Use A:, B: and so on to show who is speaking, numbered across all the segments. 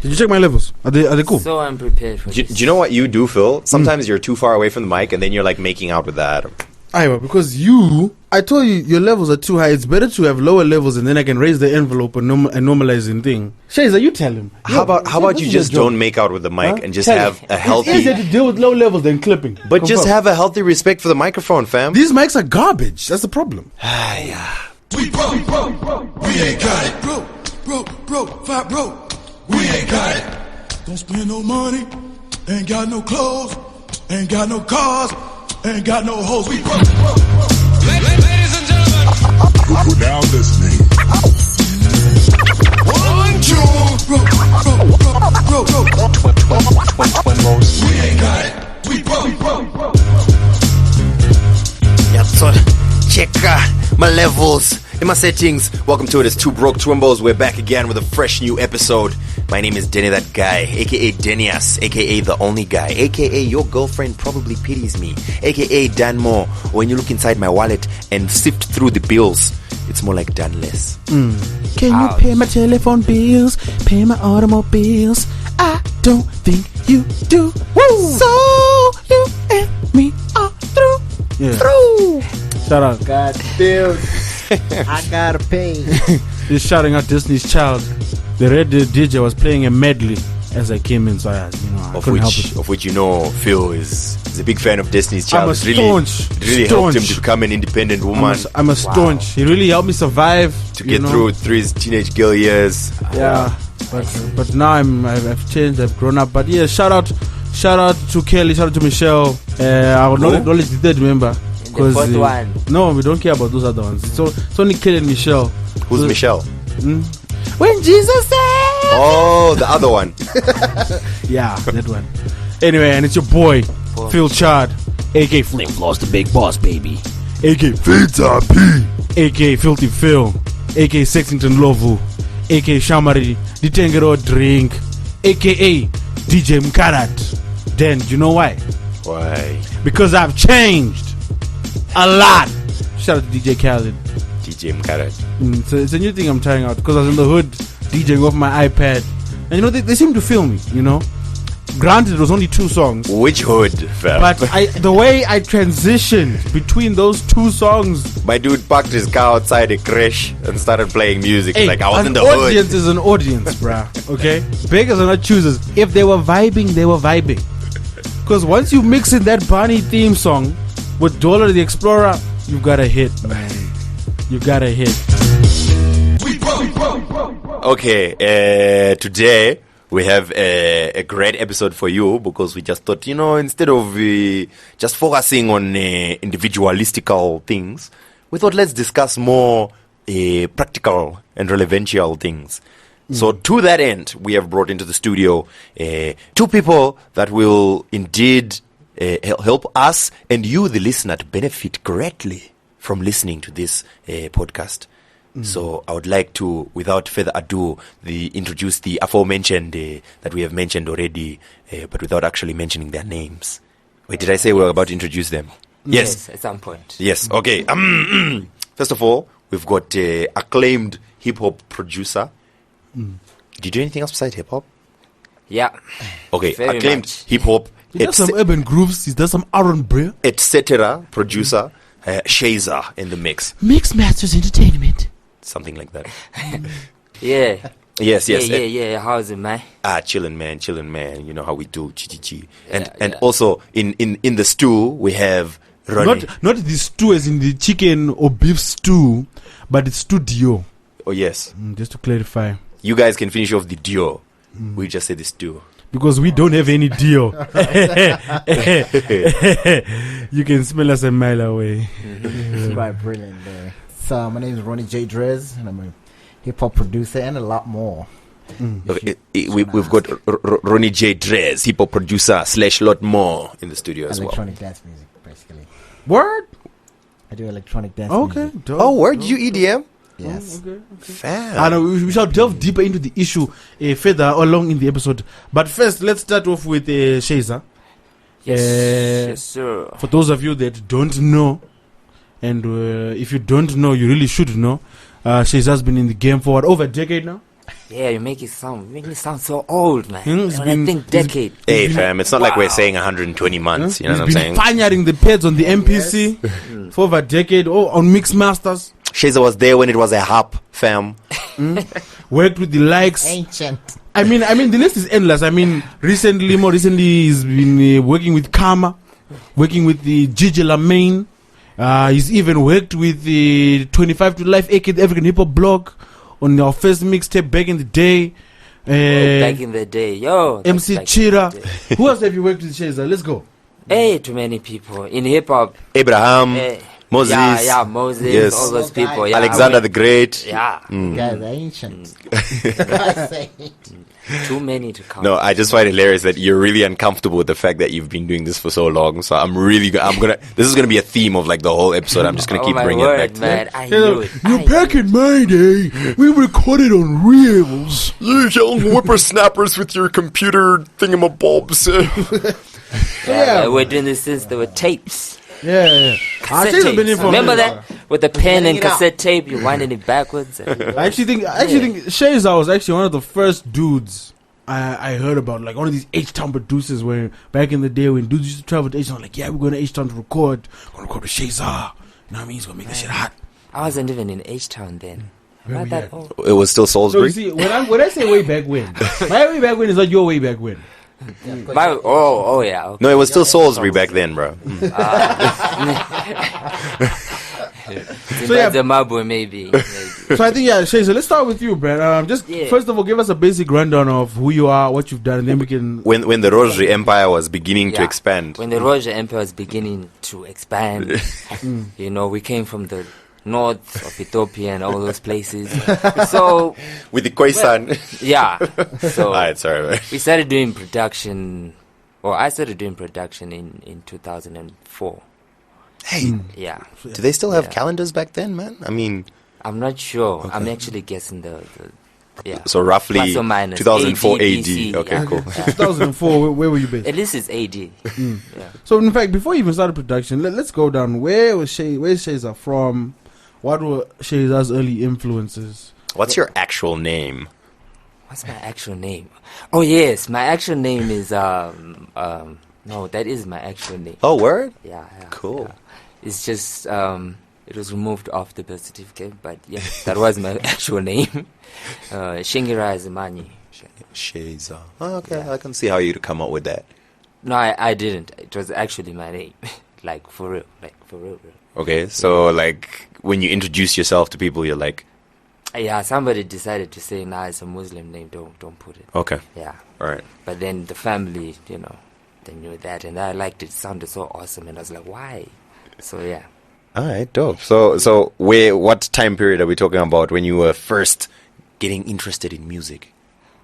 A: Did you check my levels? Are they cool?
B: So unprepared for this.
C: Do you know what you do, Phil? Sometimes you're too far away from the mic, and then you're like making out with that.
A: Aiwa, because I told you your levels are too high. It's better to have lower levels, and then I can raise the envelope and normalizing thing. Shayzar, you tell him.
C: How about you just don't make out with the mic and just have a healthy...
A: It's easier to deal with low levels than clipping.
C: But just have a healthy respect for the microphone, fam.
A: These mics are garbage. That's the problem.
D: We broke, we ain't got it. Broke, we ain't got it. Don't spend no money, ain't got no clothes, ain't got no cars, ain't got no hoes. We broke. Ladies and gentlemen, you're now listening. 1, 2, broke. We ain't got it. We broke.
C: Yeah, so check my levels in my settings. Welcome to it. It's 2 Broke Twimbos. We're back again with a fresh new episode. My name is Denny That Guy, aka Denias, aka The Only Guy, aka Your Girlfriend Probably Pities Me, aka Dan Moore. When you look inside my wallet and sift through the bills, it's more like Dan Less.
A: Can you pay my telephone bills, pay my automobiles? I don't think you do. Woo! So you and me are through. Through. Shout out.
E: God damn. I gotta pay.
A: He's shouting out Disney's Child. The radio DJ was playing a medley as I came in, so I couldn't help it.
C: Of which you know Phil is a big fan of Destiny's Child.
A: I'm a staunch.
C: It really helped him to become an independent woman.
A: I'm a staunch. He really helped me survive.
C: To get through his teenage girl years.
A: Yeah. But now I've changed, I've grown up. But yeah, shout out to Kelly, shout out to Michelle. I would not acknowledge the third member.
B: The fourth one.
A: No, we don't care about those other ones. It's only Kelly and Michelle.
C: Who's Michelle?
A: When Jesus said.
C: Oh, the other one.
A: Yeah, that one. Anyway, and it's your boy, Phil Chard, aka Flame Floss, the big boss, baby. Aka Pizza P. Aka Filthy Phil. Aka Sexington Lovu. Aka Shamari, the Tengero Drink. Aka DJ Mkarat. Then, do you know why?
C: Why?
A: Because I've changed a lot. Shout out to DJ Khaled.
C: DJ Mkarat.
A: It's a new thing I'm trying out because I was in the hood DJing off my iPad, and they seem to feel me. Granted, it was only 2 songs.
C: Which hood, fam?
A: But the way I transitioned between those 2 songs,
C: my dude parked his car outside a creche and started playing music.
A: Hey,
C: like I was in the
A: hood. An
C: hood.
A: audience is an audience, bruh. Okay, beggars are not choosers. If they were vibing, they were vibing. Because once you mix in that Barney theme song with Dollar the Explorer, you've got a hit, man. You got a hit.
C: Okay, today we have a great episode for you because we just thought, instead of just focusing on individualistical things, we thought let's discuss more practical and relevanttial things. So to that end, we have brought into the studio 2 people that will indeed help us and you, the listener, to benefit greatly from listening to this podcast. So I would like to, without further ado, introduce the aforementioned that we have mentioned already, but without actually mentioning their names. Wait, did I say we were about to introduce them? Yes.
B: At some point.
C: Yes, okay. First of all, we've got acclaimed hip-hop producer. Did you do anything else besides hip-hop?
B: Yeah.
C: Okay,
B: Very
C: acclaimed
B: much.
C: hip-hop,
A: He does some urban grooves. He does some R&B.
C: etc. producer, Shayzar in the mix.
A: Mixmasterz Entertainment.
C: Something like that.
B: Yeah.
C: Yes.
B: Yeah. How's it, man?
C: Chillin' man. You know how we do. And also in the stew we have Ronny.
A: Not the stew as in the chicken or beef stew, but it's studio.
C: Oh yes.
A: Just to clarify.
C: You guys can finish off the dio. We just say the stew.
A: Because we don't have any deal. You can smell us a mile away.
E: It's quite brilliant there. So my name is Ronny J Drizz, and I'm a hip-hop producer and a lot more.
C: Okay, we've got Ronny J Drizz, hip-hop producer / lot more in the studio as well.
E: Electronic dance music, basically.
A: Word?
E: I do electronic dance
A: Okay.
E: music.
A: Dope.
C: Oh, where do you EDM?
E: Yes.
A: Okay.
C: Fam.
A: I know we shall delve deeper into the issue further along in the episode. But first, let's start off with Shayzar.
B: Yes, sir.
A: For those of you that don't know, and if you don't know, you really should know. Shayzar's been in the game for over a decade now.
B: Yeah, you make me sound so old, man.
A: It's
B: When I
A: been-
B: think decade.
C: Hey, fam, it's not like we're saying 120 months. You know
A: He's
C: what I'm
A: been
C: saying?
A: pioneering the pads on the MPC for over a decade. Oh, on Mixmasterz.
C: Shayzar was there when it was a hop, fam.
A: Worked with the likes.
E: Ancient.
A: I mean, the list is endless. I mean, more recently, he's been working with Karma, working with the Gigi LaMayne. He's even worked with the 25 to Life, aka the African Hip Hop blog, on our first mixtape back in the day.
B: Back in the day, yo. that's
A: MC
B: back in
A: Chira.
B: the day.
A: Who else have you worked with, Shayzar? Let's go.
B: Hey, too many people in hip hop.
C: Abraham,
B: Hey.
C: Moses,
B: Yeah, Moses,
C: Yes.
B: all those
E: Guy.
B: people. Yeah,
C: Alexander the Great.
B: Yeah,
E: Guys, ancient. I say it.
B: too many to count.
C: No, I just find it hilarious that you're really uncomfortable with the fact that you've been doing this for so long. So this is gonna be a theme of like the whole episode. I'm just gonna
B: oh
C: keep
B: my
C: bringing
B: word,
C: it back to
B: man. I knew it. I
A: Back in my day, we recorded on reels.
C: you young whippersnappers with your computer thingamabobs.
B: Yeah, we're doing this since there were tapes.
A: Yeah.
B: Cassette
A: Shayzar's been
B: tapes.
A: in for
B: Remember
A: a minute.
B: that? With the pen and
E: it out.
B: cassette tape, you winding it backwards.
A: I actually think Shayzar was actually one of the first dudes I heard about, like one of these H-Town producers where back in the day when dudes used to travel to H-Town, like, yeah, we're going to H-Town to record. Going to record with Shayzar. You know what I mean? He's going to make this shit hot.
B: I wasn't even in H-Town then. Am I
A: we
B: that
A: at?
B: old?
C: It was still
A: So you
C: Salisbury.
A: see, when I say way back when, my way back when is not your way back when.
B: Oh yeah. Okay.
C: No, it was still Salisbury back then, bro.
B: Zimbabwe, maybe.
A: So I think, yeah, Shayzar, let's start with you, man. Just
B: Yeah.
A: first of all, give us a basic rundown of who you are, what you've done, and then we can...
C: When the Rosary Empire was beginning to
B: Yeah.
C: expand.
B: When the Roger Empire was beginning to expand, you know, we came from the north of Ethiopia and all those places. So,
C: With the Khoisan.
B: yeah. So,
C: Alright, sorry, man.
B: we started doing production, or I started doing production in 2004.
C: Hey,
B: Yeah.
C: do they still have
B: Yeah.
C: calendars back then, man? I mean,
B: I'm not sure. I'm actually guessing the yeah.
C: so roughly
B: Plus or minus
C: 2004 AD.
B: BC,
C: Okay,
B: yeah.
C: cool.
A: 2004, where were you based?
B: At least it's AD. Yeah.
A: So in fact, before you even started production, let's go down. Where's Shayzar from? What were Shayzar's early influences?
C: What's your actual name?
B: What's my actual name? Oh yes, my actual name is no, that is my actual name.
C: Oh, word?
B: Yeah.
C: Cool.
B: Yeah. It's just it was removed off the birth certificate, but yeah, that was my actual name. Shingira Izimani.
C: Shayzar. Oh, okay, I can see how you'd come up with that.
B: No, I didn't. It was actually my name. Like for real. Real.
C: Okay, so like when you introduce yourself to people, you're like,
B: Yeah, somebody decided to say, nah, it's a Muslim name, don't put it.
C: okay,
B: Yeah.
C: all right.
B: But then the family, you know, they knew that, and I liked it. It sounded so awesome, and I was like, why? So yeah.
C: All right, dope. So what time period are we talking about when you were first getting interested in music?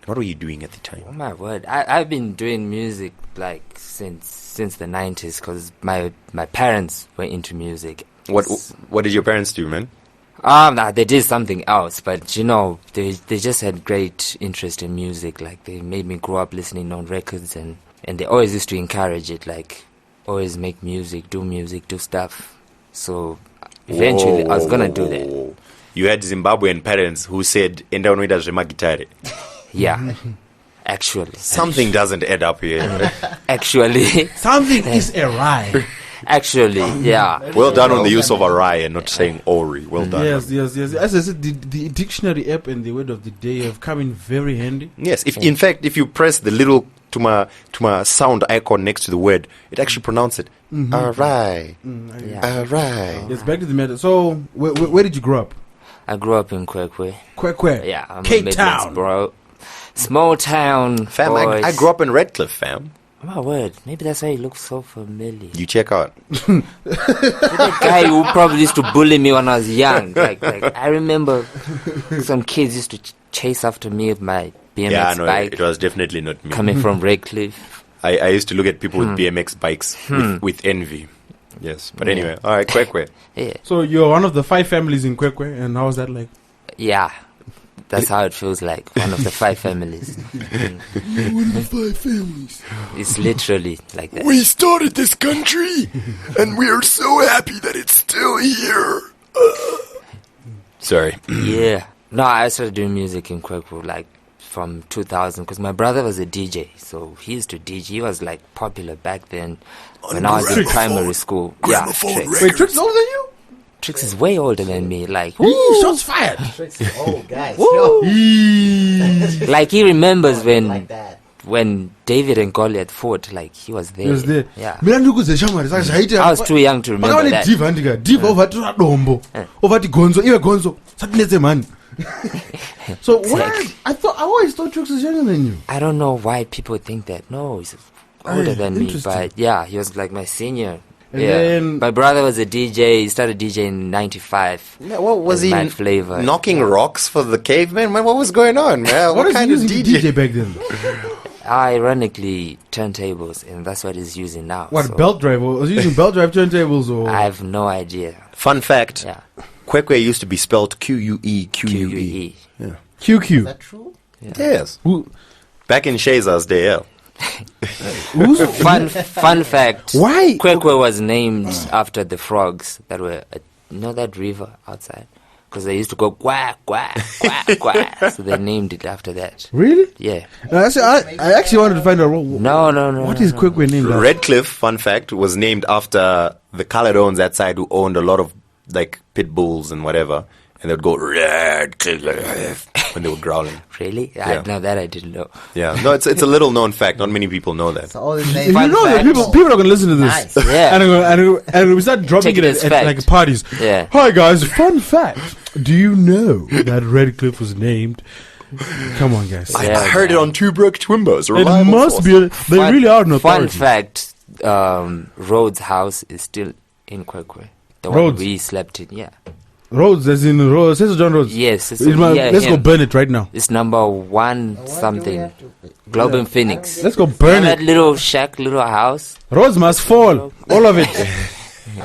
C: What were you doing at the
B: Oh
C: time?
B: my word, I've been doing music like since the 90s, because my parents were into music.
C: What did your parents do, man?
B: Nah, they did something else, but you know, they just had great interest in music. Like they made me grow up listening on records, and they always used to encourage it, like always make music, do stuff. So eventually I was gonna do that.
C: Whoa. You had Zimbabwean parents who said, "Enda unoita zvemagitare."
B: Yeah. Actually.
C: Something doesn't add up here.
B: Actually.
A: Something is awry.
B: Actually, yeah.
C: Well done on the use of Arai and not saying Ori. Well done.
A: Yes. As I said, the dictionary app and the word of the day have come in very handy.
C: Yes. In fact, if you press the little to my sound icon next to the word, it actually pronounces it. Arai.
B: Yeah.
C: Arai.
A: Yes, back to the matter. So, where did you grow up?
B: I grew up in Kwekwe.
A: Kwekwe.
B: Yeah, I'm a
A: Cape
B: Midlands
A: Town.
B: bro. Small town.
C: Fam,
B: boys.
C: I grew up in Redcliffe, fam.
B: Oh my word, maybe that's why he looks so familiar.
C: You check out.
B: That guy who probably used to bully me when I was young. Like I remember some kids used to chase after me with my BMX
C: Yeah, no,
B: bike
C: it was definitely not me.
B: coming from Redcliffe.
C: I used to look at people with BMX bikes with envy. Yes, but anyway, all right, Kwekwe.
B: Yeah,
A: So you're one of the 5 families in Kwekwe, and how was that like?
B: yeah. That's how it feels like. One of the 5 families.
D: One of the 5 families.
B: It's literally like that.
D: We started this country, and we are so happy that it's still here.
C: Sorry.
B: Yeah. No, I started doing music in Kwekwe like from 2000 because my brother was a DJ, so he used to DJ. He was like popular back then when I was in primary school. Yeah, Trix.
A: Wait, Trix is older than you?
B: Trix is way older than me. Like,
A: Ooh, shots fired.
E: Oh, guys.
B: like he remembers
E: Like that.
B: when David and Goliath fought. Like he was there.
A: He was there.
B: Yeah.
A: Mina ndikuze shamwari saka zvaita.
B: I was too young to remember
A: Pakava
B: that.
A: nediva ndika. Diva ovati radombo. Ovati gonzo. Iwe gonzo. Satinetse mani. So why? I always thought Trix was younger than you.
B: I don't know why people think that. No, he's older than me. But yeah, he was like my senior.
A: And
B: yeah,
A: then-
B: my brother was a DJ. He started DJing in '95.
C: Yeah, what was he
B: Mad Flavor.
C: knocking rocks for the caveman? Man, what was going on, man?
A: What is
C: kind
A: he
C: of
A: using to
C: DJ?
A: DJ back then?
B: Ironically, turntables, and that's what he's using now.
A: What,
B: so
A: belt drive? Was he using belt drive turntables or?
B: I have no idea.
C: Fun fact:
B: Yeah,
C: Kwekwe used to be spelled Queque.
B: QUE.
C: Yeah.
A: QQ.
E: Is that true?
C: Yes.
A: Who?
C: Back in Shayzar's day, yeah.
A: Who's?
B: Fun fact.
A: Why?
B: Kwekwe was named after the frogs that were, that river outside, because they used to go quack quack quack quack. So they named it after that.
A: Really?
B: Yeah.
A: I actually wanted to find out
B: No.
A: what is Kwekwe named after?
C: Redcliffe, fun fact, was named after the Caledones that side who owned a lot of like pit bulls and whatever, and they'd go Redcliffe when they were growling.
B: Really?
C: Yeah.
B: No, that I didn't know.
C: Yeah, no, it's a little known fact. Not many people know that.
E: So all these
A: If
E: names.
A: you
B: Fun
A: know that
B: fact.
A: people are gonna listen to this.
E: Nice.
B: Yeah.
A: And we start dropping
B: Take
A: it
B: it as
A: at
B: fact.
A: like parties.
B: Yeah.
A: Hi guys, fun fact. Do you know that Redcliffe was named? Come on, guys.
B: Yeah,
C: I heard it on two Broke Twimbos.
A: It
C: reliable
A: must
C: source.
A: be. They really are an
B: Fun
A: authority.
B: fact: Rhodes' house is still in Kwekwe. The one
A: Rhodes?
B: we slept in. Yeah.
A: Rhodes, as in Rhodes, Cesar John Rhodes.
B: Yes.
A: Let's go burn it right now.
B: It's number one
E: Why do we
B: something.
E: have to-
B: Globe in
E: I
B: Phoenix.
E: don't
A: Let's go
B: You know
A: burn
B: that
A: it.
B: little shack, little house.
A: Rhodes must fall. All of it.
E: get-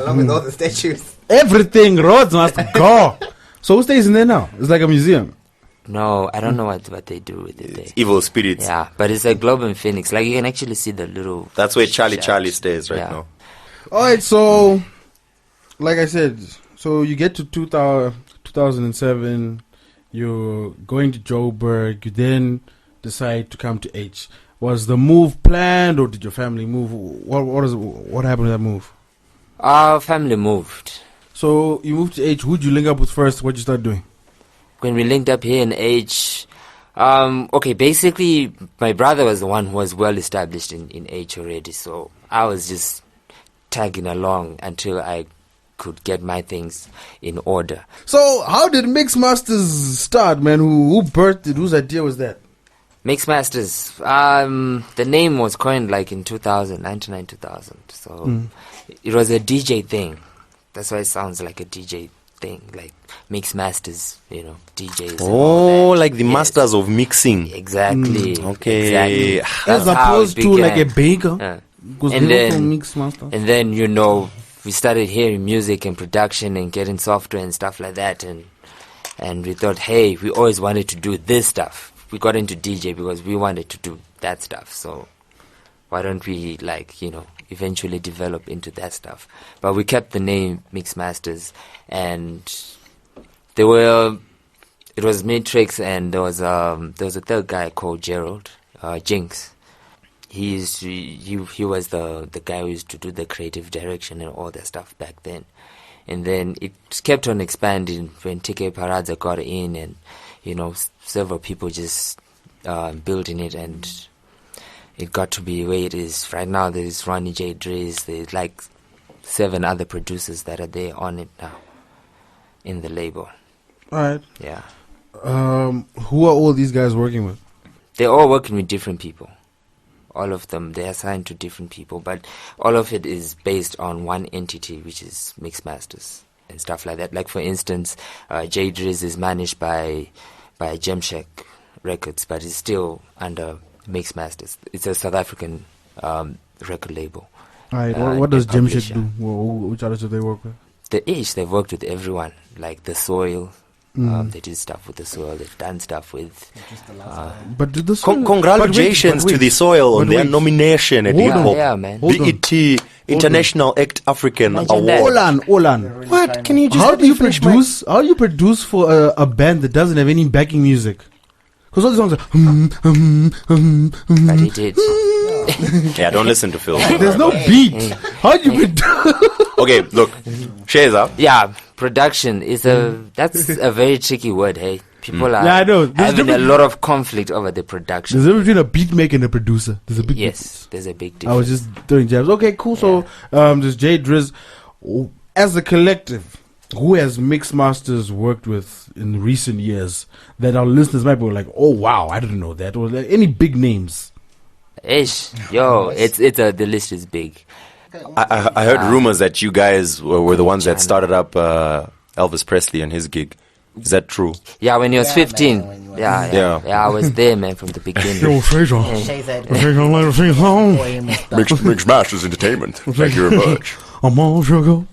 E: Along with all the statues.
A: Everything. Rhodes must go. So who stays in there now? It's like a museum.
B: No, I don't know what they do with it there.
C: Evil spirits.
B: Yeah, but it's a Globe in Phoenix. Like you can actually see the little.
C: That's where Charlie
B: shack.
C: stays right
B: Yeah.
C: now.
A: All right, so like I said, so you get to 2007, you're going to Joburg, you then decide to come to H. Was the move planned, or did your family move? What happened to that move?
B: Our family moved.
A: So you moved to H. Who'd you link up with first? What'd you start doing?
B: When we linked up here in H, okay, basically my brother was the one who was well established in H already, so I was just tagging along until I could get my things in order.
A: So how did Mixmasterz start, man? Who birthed it? Whose idea was that?
B: Mixmasterz, the name was coined like in 99, 2000, so it was a DJ thing. That's why it sounds like a DJ thing, like Mixmasterz, DJs. and all
C: Oh,
B: that.
C: like the
B: Yes.
C: masters of mixing.
B: Exactly.
C: Okay.
B: Exactly.
A: As
B: That's how
A: opposed
B: it
A: to like a
B: began.
A: baker. Because
B: And
A: they were
B: then-
A: from Mixmaster.
B: And then, we started hearing music and production and getting software and stuff like that. And we thought, hey, we always wanted to do this stuff. We got into DJ because we wanted to do that stuff. So why don't we, eventually develop into that stuff? But we kept the name Mixmasterz. And it was me, Trix, and there was a third guy called Gerald, Jinx. He was the guy who used to do the creative direction and all that stuff back then. And then it kept on expanding when TK Paradza got in, and several people just building it, and it got to be where it is right now. There's Ronny J Drizz, there's like 7 other producers that are there on it now in the label.
A: All right.
B: Yeah,
A: Who are all these guys working with?
B: they're all working with different people. All of them, they're assigned to different people, but all of it is based on one entity, which is Mixmasterz and stuff like that. Like, for instance, J Drizz is managed by Gemshek Records, but it's still under Mixmasterz. It's a South African record label.
A: All right. What does
B: and
A: Gemshek
B: publisher.
A: do? Which artists do they work with?
B: They've worked with everyone, like The Soil. They did stuff with The Soil. They've done stuff with...
A: But did
C: Congratulations to the Soil on their nomination at
A: Hold
C: Hip
A: on.
C: Hop
B: Yeah, man.
A: Hold on.
C: BET International Act African
B: Imagine that.
C: Award.
A: Olan.
C: What? Can you just
A: How do you produce? How do you produce for a band that doesn't have any backing music? Because all the songs are.
B: But he did.
C: Yeah, don't listen to Phil.
A: There's no beat. How do you produce?
C: Okay, look, Shayzar.
B: Yeah, production is that's a very tricky word, hey. People are
A: Yeah, I know. There's
B: having a
A: difference-
B: lot of conflict over the production.
A: There's a difference between a beat maker and a producer. There's a big
B: Yes, there's a big
A: I was
B: difference.
A: just throwing jabs. Okay, cool. So, this J Drizz, as a collective, who has Mixmasterz worked with in recent years that our listeners might be like, oh wow, I didn't know that. Or like, any big names?
B: Ish, yo, the list is big.
C: I heard rumors that you guys were the ones that started up Elvis Presley and his gig. Is that true?
B: Yeah, when he was 15.
E: man, when you were-
B: Yeah, I was there, man, from the beginning.
A: Shayzar.
C: Mixmasterz Entertainment. Thank you very much.
A: I'm all sugar.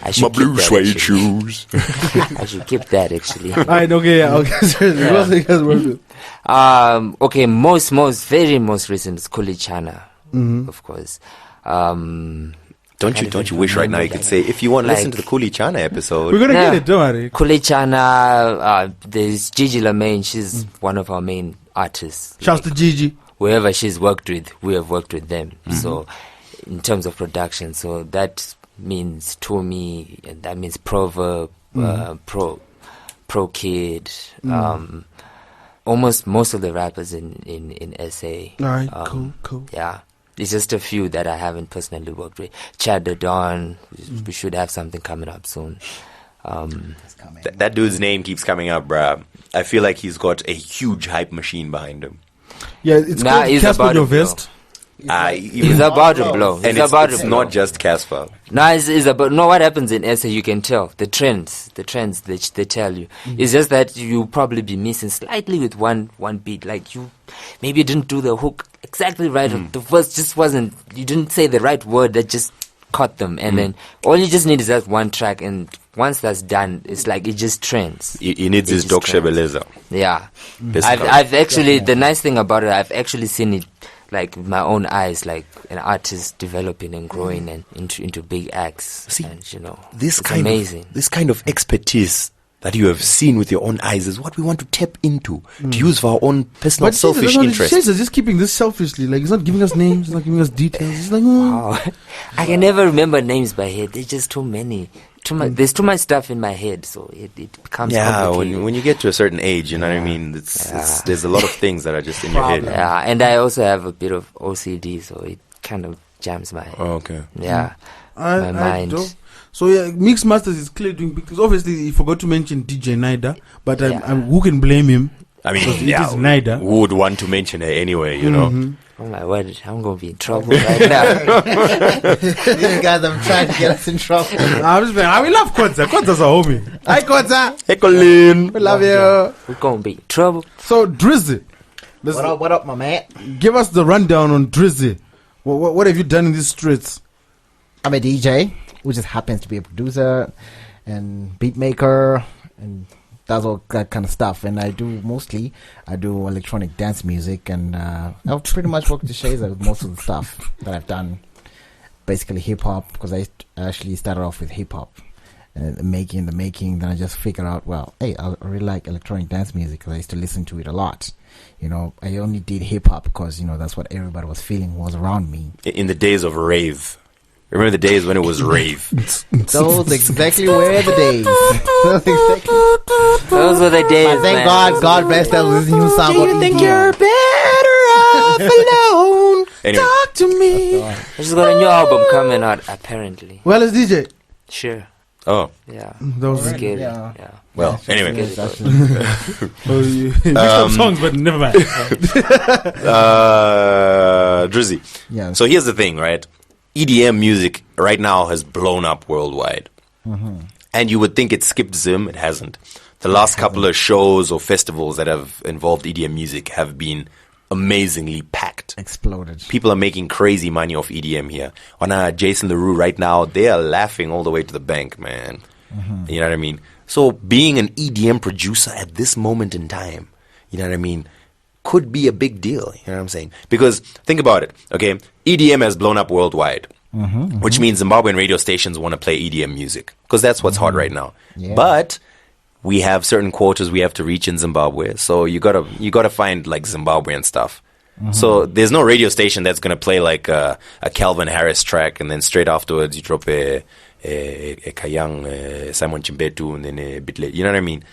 B: I should keep that, actually.
C: shoes.
B: I should keep that actually.
A: Alright, okay, yeah, okay. Seriously, who else you guys worked with?
B: Okay, very most recent is Khuli Chana, of course.
C: Don't you wish right now you could say, if you want to listen to the Khuli Chana episode.
A: We're gonna
B: Yeah.
A: get it, don't worry.
B: Khuli Chana, there's Gigi LaMayne, she's one of our main artists.
A: Shouts to Gigi.
B: Whoever she's worked with, we have worked with them. So, in terms of production, so that means Tommy, and that means Proverb, Pro Kid, almost most of the rappers in SA.
A: Alright, cool.
B: Yeah. It's just a few that I haven't personally worked with. Chad the Don, we should have something coming up soon.
C: That dude's name keeps coming up, bruh. I feel like he's got a huge hype machine behind him.
A: Yeah, it's
B: Nah,
A: called
B: he's
A: Casper
B: about
A: Your
B: to blow.
A: Vest.
B: He's about to blow.
C: And
B: He's about
C: it's
B: to blow.
C: not just Casper.
B: No, it's about what happens in SA. You can tell the trends they tell you. It's just that you probably be missing slightly with one beat. Like you maybe didn't do the hook exactly right. The verse just wasn't. You didn't say the right word that just caught them. And then all you just need is that one track. And once that's done, it's like it just trends.
C: He needs
B: It
C: his
B: just
C: dog
B: trends.
C: Shebeleza.
B: Yeah,
C: This
B: I've actually the nice thing about it, I've actually seen it like with my own eyes, like an artist developing and growing and into big acts.
C: See,
B: and
C: This
B: it's
C: kind
B: amazing.
C: This kind of expertise that you have seen with your own eyes is what we want to tap into to use for our own personal
A: But
C: selfish interest.
A: Shayzar just keeping this selfishly. Like, he's not giving us names, he's not giving us details. He's like,
B: Wow. I can never remember names by head. There's just too many. There's too much stuff in my head, so it becomes
C: Yeah,
B: complicated.
C: when you get to a certain age, you know what I mean. There's a lot of things that are just in your head.
B: Yeah, and I also have a bit of OCD, so it kind of jams my head.
C: Oh, okay.
B: Yeah, my mind.
A: don't. So yeah, Mixmasterz is clearly doing because obviously he forgot to mention DJ Nida, but who can blame him?
C: I mean,
A: Because it
C: yeah,
A: is Nida.
C: who would want to mention her anyway, you know?
B: Oh my word, I'm gonna be in trouble right now.
E: These guys are trying to get us in trouble.
A: I'm just saying, we love Kwanzaa. Kwanzaa's a homie. Hi Kwanzaa,
C: Hey, Colin.
A: we love you.
B: We're gonna be in trouble.
A: So Drizzy,
E: What up, my man?
A: give us the rundown on Drizzy. What have you done in these streets?
E: I'm a DJ, who just happens to be a producer and beat maker, and that's all that kind of stuff. And I do electronic dance music, and I've pretty much worked with Shayzar with most of the stuff that I've done. Basically hip hop, because I actually started off with hip hop. Making. Then I just figured out, well, hey, I really like electronic dance music because I used to listen to it a lot. You know, I only did hip hop because, you know, that's what everybody was feeling was around me.
C: In the days of rave. Remember the days when it was rave?
E: Those exactly were the days.
B: Those were the days,
E: Thank
B: man.
E: God bless them with this new song called EDM.
C: Anyway,
A: Talk to me.
B: She's got a new album coming out, apparently.
A: Well, it's DJ.
B: Sure.
C: oh,
B: Yeah.
A: That was
B: Scary.
E: Yeah.
B: Yeah.
C: well, anyway.
A: Oh, you mixed up songs, but never mind.
C: Drizzy.
E: Yeah.
C: So here's the thing, right? EDM music right now has blown up worldwide. And you would think it skipped Zim. It hasn't. The last couple of shows or festivals that have involved EDM music have been amazingly packed.
E: Exploded.
C: People are making crazy money off EDM here. On Jason LaRue right now, they are laughing all the way to the bank, man. You know what I mean? So being an EDM producer at this moment in time, you know what I mean, could be a big deal. You know what I'm saying? Because think about it, okay? EDM has blown up worldwide. which means Zimbabwean radio stations want to play EDM music because that's what's hot right now.
E: Yeah.
C: But we have certain quotas we have to reach in Zimbabwe, so you gotta find like Zimbabwean stuff. So there's no radio station that's gonna play like a Calvin Harris track and then straight afterwards you drop a Kayang, Simon Chimbetu, and then a bit late. You know what I mean?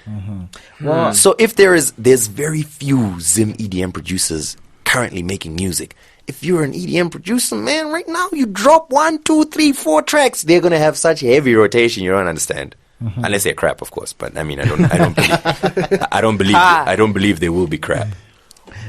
E: Well,
C: So if there's very few Zim EDM producers currently making music. If you're an EDM producer, man, right now you drop 1, 2, 3, 4 tracks, they're gonna have such heavy rotation you don't understand. Unless they're crap, of course. But I mean, I don't believe they will be crap.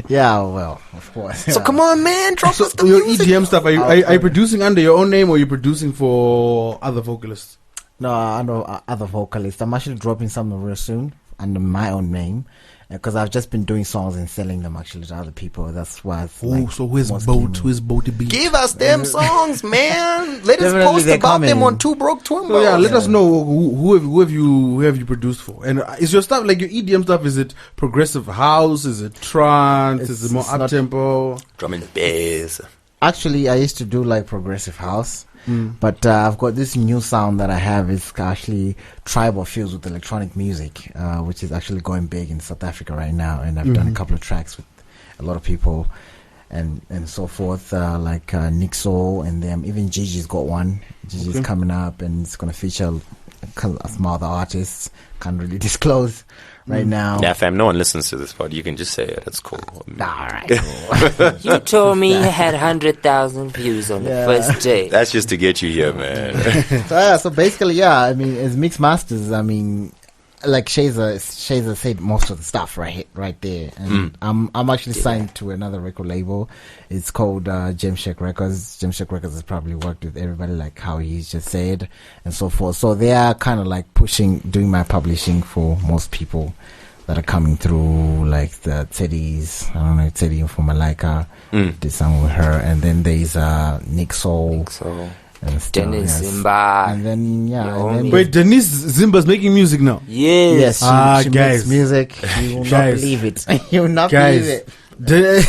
E: yeah, well, of course.
C: So come on, man, drop us the
A: Your
C: music.
A: EDM stuff, are you producing under your own name or are you producing for other vocalists?
E: No, I know other vocalists. I'm actually dropping something real soon under my own name because I've just been doing songs and selling them actually to other people. That's why.
A: So where's Boat? Where's Boat to be?
C: Give us them songs, man. Let us
E: Definitely
C: post
E: they're
C: about them
E: coming.
C: on Two Broke Twimbos.
A: So yeah, let us know who have you produced for, and is your stuff like your EDM stuff? Is it progressive house? Is it trance? Is it more
E: it's not-
A: up tempo?
C: Drum and bass.
E: Actually, I used to do like progressive house, but I've got this new sound that I have. It's actually tribal fused with electronic music, which is actually going big in South Africa right now. And I've done a couple of tracks with a lot of people and so forth, like Nixo and them. Even Gigi's got one. Gigi's coming up and it's going to feature some other artists. Can't really disclose right now.
C: Yeah, fam, no one listens to this part. You can just say it. It's cool.
E: All right, cool.
B: You told me you had 100,000 views on the first day.
C: That's just to get you here, man.
E: So basically, yeah, I mean, as Mixmasterz, I mean, like Shayzar said most of the stuff right there, and I'm actually signed to another record label. It's called Gemshek Records. Gemshek Records has probably worked with everybody, like how he's just said, and so forth. So they are kind of like doing my publishing for most people that are coming through, like the Teddy's. I don't know, Teddy from Malika did something with her, and then there's Nick Soul.
B: So,
E: And stuff,
B: Dennis
E: yes.
B: Zimba.
E: And then
A: Wait, Denise Zimba's making music now.
B: Yes.
E: Yes, she
A: guys.
E: makes music. You will not
A: Guys.
E: believe it. You will not
A: Guys.
E: believe it.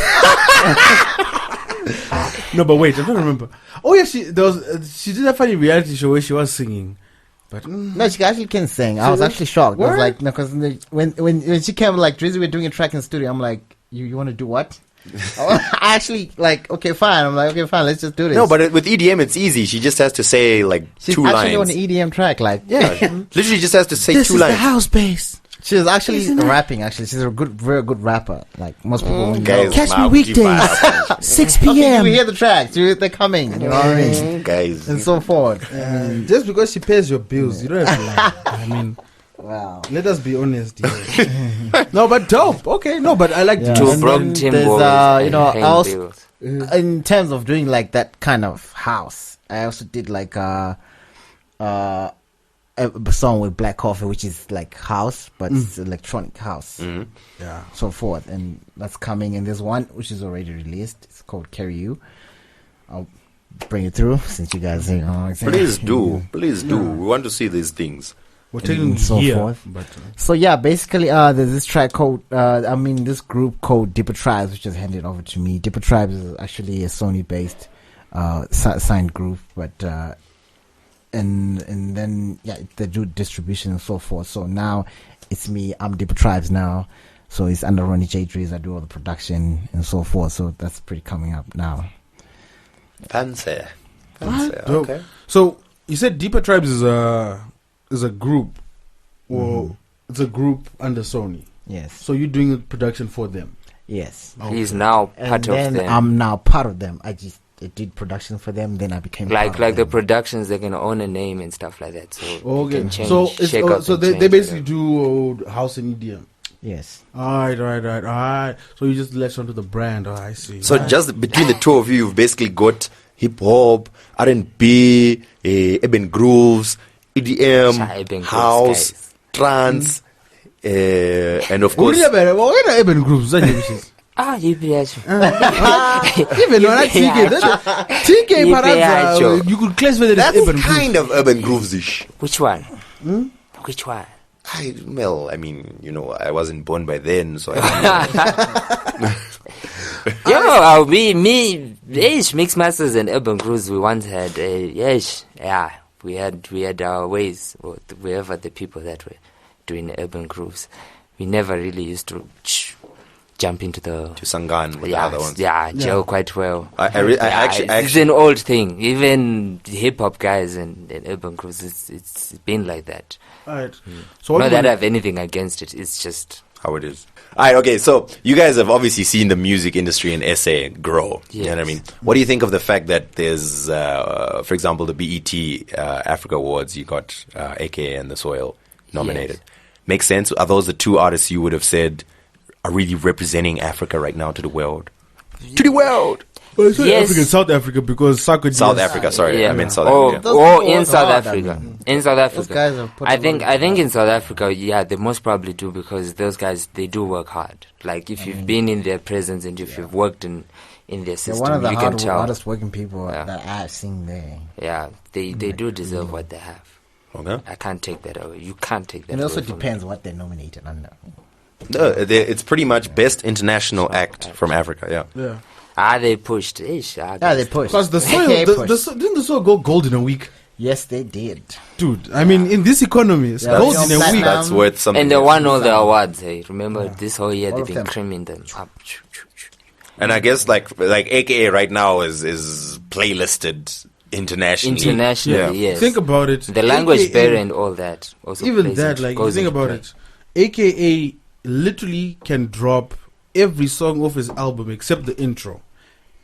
A: No, but wait, I don't remember. Oh yeah, she did a funny reality show where she was singing, but
E: No, she actually can sing. I was actually shocked. I was like, no, because when she came, like, Drizzy, we're doing a track in the studio. I'm like, you want to do what? I actually, like, okay, fine. I'm like, okay, fine, let's just do this.
C: No, but with EDM, it's easy. She just has to say like
E: she's
C: 2
E: actually
C: lines.
E: on an EDM track, like,
C: Yeah, literally just has to say
A: this
C: 2
A: is
C: lines.
A: the house bass.
E: she was actually rapping. Actually, she's a very good rapper. Like most people won't know.
C: Guys,
A: Catch me
C: Mau,
A: weekdays.
C: keep up.
A: 6
E: Okay,
A: p.m.
E: you hear the tracks. They're coming. You know what I mean?
C: Guys,
E: And so forth.
A: Just because she pays your bills, you don't have to lie. I mean,
E: Wow.
A: let us be honest here. No, but dope. Okay, no, but I like
E: Yeah.
A: the
B: Two
E: And
B: Broke
E: then
B: Twimbos.
E: there's, you know,
B: and
E: I also,
B: Handbills.
E: in terms of doing like that kind of house, I also did like a song with Black Coffee, which is like house, but it's electronic house,
A: yeah.
E: so forth, and that's coming. And there's one which is already released. It's called Carry You. I'll bring it through since you guys, you know,
C: please do. We want to see these things.
A: We're taking
E: so
A: here,
E: forth.
A: but
E: So yeah, basically, there's this track called, this group called Deeper Tribes, which is handed over to me. Deeper Tribes is actually a Sony-based signed group, but and then they do distribution and so forth. So now it's me. I'm Deeper Tribes now. So it's under Ronny J Drizz. I do all the production and so forth. So that's pretty coming up now.
C: Fancy.
A: dope.
C: Okay.
A: So you said Deeper Tribes is a group, or it's a group under Sony.
E: Yes.
A: So you're doing a production for them.
E: Yes.
B: He's now
E: And
B: part of
E: then
B: them.
E: I'm now part of them. I did production for them. Then I became
B: like
E: part
B: like
E: of
B: the
E: them.
B: productions, they can own a name and stuff like that. So you
A: Okay.
B: can change,
A: So
B: shake up
A: so
B: and
A: they
B: change
A: basically
B: whatever.
A: do house and EDM.
E: Yes.
A: All right. So you just latch onto the brand. Oh, I see.
C: So just between the two of you, you've basically got hip hop, R&B, urban grooves, EDM,
B: Urban grooves,
C: house,
B: guys.
C: trance, and of course.
A: urban groups.
B: You be actually.
A: Even when I TK Paradza, you could classify that as
C: That's
A: urban
C: kind of urban grooves-ish.
B: Which one? Which one?
C: I mean, I wasn't born by then, so I don't know.
B: Mixmasterz and Urban Grooves, we once had we had our ways, or wherever the people that were doing Urban Grooves. We never really used to jump into the...
C: To Sangan with the other ones.
B: gel quite well.
C: It's
B: an old thing. Even hip-hop guys and Urban Grooves, it's been like that.
A: Alright. So
B: Not that I have anything against it, it's just...
C: how it is. Alright, okay, so you guys have obviously seen the music industry in SA grow. You know what I mean? What do you think of the fact that there's, for example, the BET Africa Awards, you got AKA and The Soil nominated?
B: Yes.
C: Makes sense? Are those the two artists you would have said are really representing Africa right now to the world? To the world!
A: Well, it's not
B: Yes.
A: Africa, South Africa, because Sarkodie
C: South
A: is-
C: Africa, sorry.
B: Yeah.
C: I meant South
B: Or,
C: Africa.
E: Those
B: or
E: people
B: in
E: work
B: South
E: hard,
B: Africa.
E: I mean.
B: In South
E: Those
B: Africa.
E: guys have put
B: I
E: a
B: think
E: lot
B: I
E: of
B: think
E: work.
B: in South Africa, they most probably do, because those guys, they do work hard. Like if you've been in their presence and if you've worked in their
E: They're
B: system,
E: one of the
B: you can tell.
E: hardest working people
B: Yeah.
E: that I've seen there.
B: Yeah, they do deserve what they have.
C: Okay.
B: I can't take that away. You can't take that
E: And it also
B: away from
E: depends what they're nominated under.
C: No, it's pretty much best international act from Africa, yeah.
A: Yeah.
B: They pushed.
E: Yeah, they pushed.
A: Because the soil,
E: AKA
A: didn't the soil go gold in a week?
E: Yes, they did.
A: Dude, I mean, in this economy, it's
E: Yeah,
A: gold
E: it's
A: in a
E: platinum.
A: week.
C: That's worth something.
B: And they
C: else.
B: won all the awards. Hey, remember this whole year
E: All
B: they've
E: of
B: been
E: them.
B: creaming them up.
C: And I guess like AKA right now is playlisted internationally.
B: Internationally, yes.
A: Think about it.
B: The language
A: AKA
B: barrier and all that. Also
A: even
B: plays
A: that,
B: into-
A: like, you
B: goes
A: think
B: into
A: about
B: play.
A: it. AKA literally can drop every song off his album except the intro.